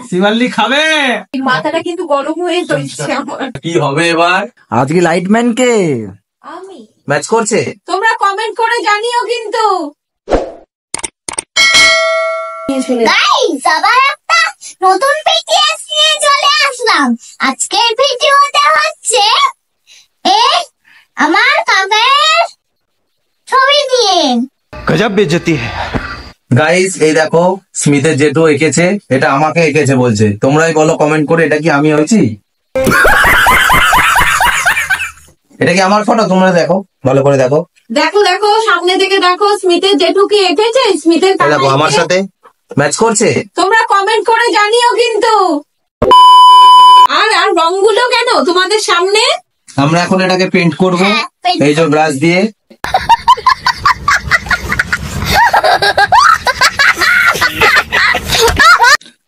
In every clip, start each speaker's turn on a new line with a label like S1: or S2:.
S1: শিবাল্লি খাবে?
S2: মাথাটা কিন্তু গরম হয়ে যাচ্ছে আমার।
S1: কি হবে এবার?
S3: আজকে লাইটম্যান কে?
S2: আমি।
S1: ম্যাচ করছে?
S2: তোমরা কমেন্ট করে জানিও কিন্তু।
S4: গাইস, আবার একটা নতুন পিটিএস নিয়ে চলে আসলাম। আজকের ভিডিওটা হচ্ছে আমার কাকার ছবি দিয়ে।
S3: গজব বেইজ্জতি है।
S1: গাইস, এই দেখো স্মিথের জেঠু এঁকেছে, এটা আমাকে এঁকেছে বলছে। তোমরাই বলো কমেন্ট করে, এটা কি আমি হয়েছি? এটা কি আমার ফটো? তোমরা দেখো, ভালো করে দেখো।
S2: দেখো দেখো, সামনে থেকে দেখো, স্মিথের জেঠু কি এঁকেছে? স্মিথের
S1: এই দেখো আমার সাথে ম্যাচ করছে।
S2: তোমরা কমেন্ট করে জানিও কিন্তু। আর আর রংগুলো কেন তোমাদের সামনে?
S1: আমরা এখন এটাকে পেইন্ট করব এই যে ব্রাশ দিয়ে।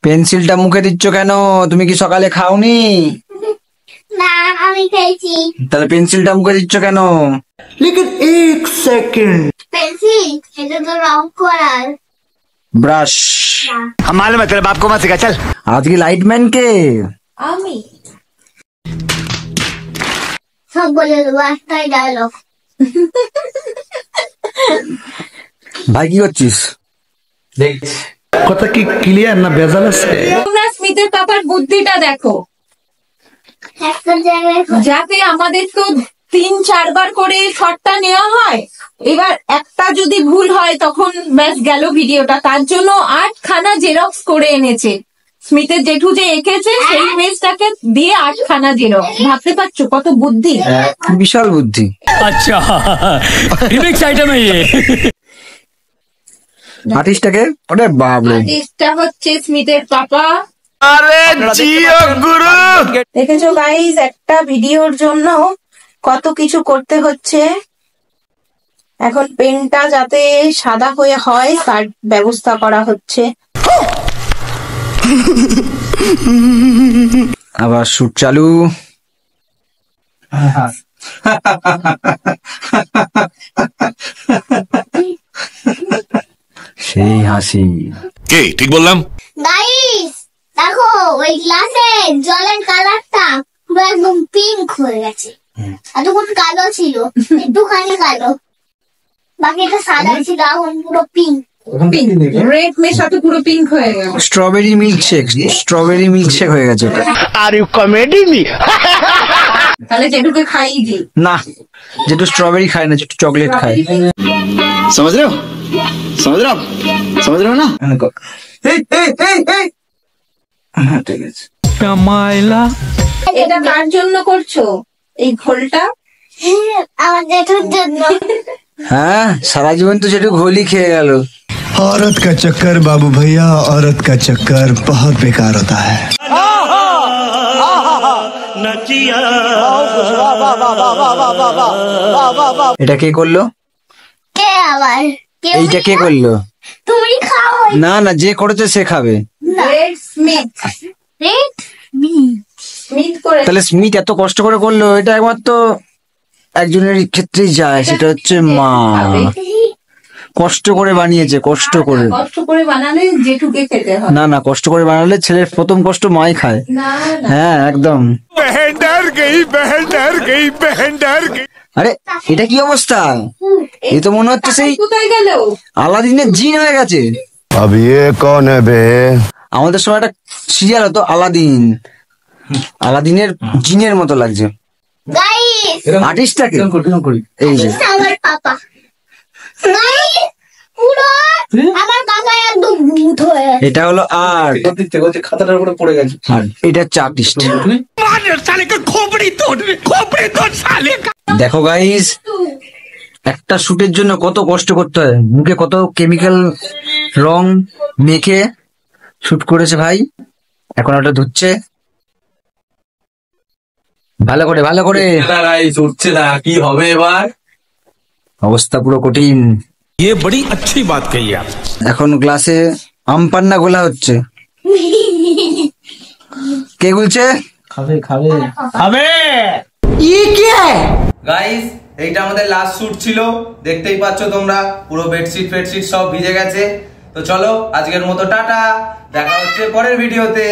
S3: পেন্সিলটা মুখে দিচ্ছ কেন? তুমি কি সকালে খাওনি?
S4: না, আমি খেয়েছি।
S3: তাহলে পেন্সিলটা মুখে দিচ্ছ কেন? লেকিন এক সেকেন্ড।
S4: পেন্সিল, এটা তো রং করার
S3: ব্রাশ।
S5: हम मालूम है तेरे बाप को मत सिखा चल।
S3: আজকে লাইটম্যান কে?
S2: আমি।
S4: সব বলে দেবো, একটাই ডায়লগ।
S3: ভাই কি করছিস?
S1: দেখছি
S5: কথা কি ক্লিয়ার না ভেজাল আছে?
S2: তোমরা স্মিথের পাপার বুদ্ধিটা দেখো,
S4: একটা জায়গায়
S2: যাতে আমাদের তো 3-4 বার করে শটটা নেওয়া হয়। এবার একটা যদি ভুল হয় তখন ব্যাস গেল ভিডিওটা। তার জন্য 8খানা জেরক্স করে এনেছে। স্মিথের জেঠু যে এঁকেছে সেই পেজটাকে দিয়ে 8খানা জেরক্স। ভাবতে পারছো কত বুদ্ধি?
S3: বিশাল বুদ্ধি।
S5: अच्छा रिमिक्स आइटम है ये।
S3: আর্টিস্টটাকে? ওরে বাবরে,
S2: আর্টিস্টটা হচ্ছে স্মিথের পাপা।
S5: अरे जियो गुरु।
S2: দেখেছো গাইস, একটা ভিডিওর জন্য কত কিছু করতে হচ্ছে। এখন পেনটা যাতে সাদা হয়ে হয় তার ব্যবস্থা করা হচ্ছে।
S3: আবার শুট চালু। সেই হাসি।
S6: কে ঠিক বললাম?
S4: গাইস, দেখো ওই গ্লাসে জলের কালারটা পুরো একদম পিঙ্ক হয়ে গেছে। এতক্ষণ কালো ছিল, একটুখানি কালো, বাকিটা সাদা ছিল, এখন পুরো পিঙ্ক।
S2: রেড মেশাতে পুরো পিঙ্ক হয়ে গেল।
S3: স্ট্রবেরি মিল্কশেক, স্ট্রবেরি মিল্কশেক হয়ে গেছে ওটা।
S5: Are you comedy me?
S2: তাহলে জেঠুকে খাইয়ে দিই।
S3: না, যেটু স্ট্রবেরি খায় না, যেটু চকলেট খায়।
S5: समझ रहे हो? समझ रहे हो? समझ रहे हो ना?
S3: হ্যাঁ, ঠিক আছে।
S2: এটা কার জন্য করছো এই ঘোলটা?
S4: আমার জেঠুর জন্য।
S3: হ্যাঁ, সারা জীবন তো যেটু ঘোলি খেয়ে গেল।
S7: औरत का चक्कर बाबू भैया, औरत का चक्कर बहुत बेकार होता है।
S3: এটা কে করলো?
S4: কে আবার?
S3: এইটা কে করলো?
S4: তুমি খাও।
S3: না না, যে করেছে সে খাবে।
S2: Red Smith.
S4: রেড
S2: স্মিথ করে।
S3: তাহলে স্মিথ এত কষ্ট করে করলো, এটা একমাত্র একজনের ক্ষেত্রেই যায়, সেটা হচ্ছে মা। কষ্ট করে বানিয়েছে, কষ্ট করে।
S2: কষ্ট করে বানালে জেঠুকে খেতে হয়।
S3: না না, কষ্ট করে বানালে ছেলের প্রথম কষ্ট মাই খায়।
S2: না না,
S3: হ্যাঁ, একদম।
S6: बहन डर गई, बहन डर गई, बहन डर गई।
S3: আরে এটা কি অবস্থা? এই তো মনে হচ্ছে সেই
S2: কোথায় গেল?
S3: আলাদিনের জিন হয়ে গেছে।
S7: अब ये कौन है बे?
S3: আমাদের সময় একটা সিরিয়াল হতো আলাদিন, আলাদিনের জিনের মতো লাগছে।
S4: গাইস,
S3: আর্টিস্টটাকে এই যে
S4: আমার পাপা। গাইস, পুরো আমার কাকা একদম ভূত হয়ে গেছে।
S3: এটা হলো আর্ট,
S1: খাতাটার উপরে পড়ে গেছে।
S3: আর এটা হচ্ছে আর্টিস্ট।
S5: साले का खोपड़ी तोड़ साले का।
S3: দেখো গাইস, একটা শুটের জন্য কত কষ্ট করতে হয়, মুখে কত কেমিক্যাল রং মেখে শুট করেছে ভাই। এখন ওটা ধুচ্ছে ভালো করে, ভালো করে।
S1: গাইস, উঠছে না, কি হবে এবার?
S3: অবস্থা পুরো কঠিন।
S5: ये बड़ी अच्छी बात कही आप।
S3: এখন গ্লাসে আম পান্না গোলা হচ্ছে। কে গুলছে?
S1: খাবে খাবে খাবে। গাইস, এইটা আমাদের লাস্ট শুট ছিল, দেখতেই পাচ্ছ তোমরা, পুরো বেডশিট ফেডশিট সব ভিজে গেছে। তো চলো আজকের মতো টাটা। দেখা হচ্ছে পরের ভিডিওতে।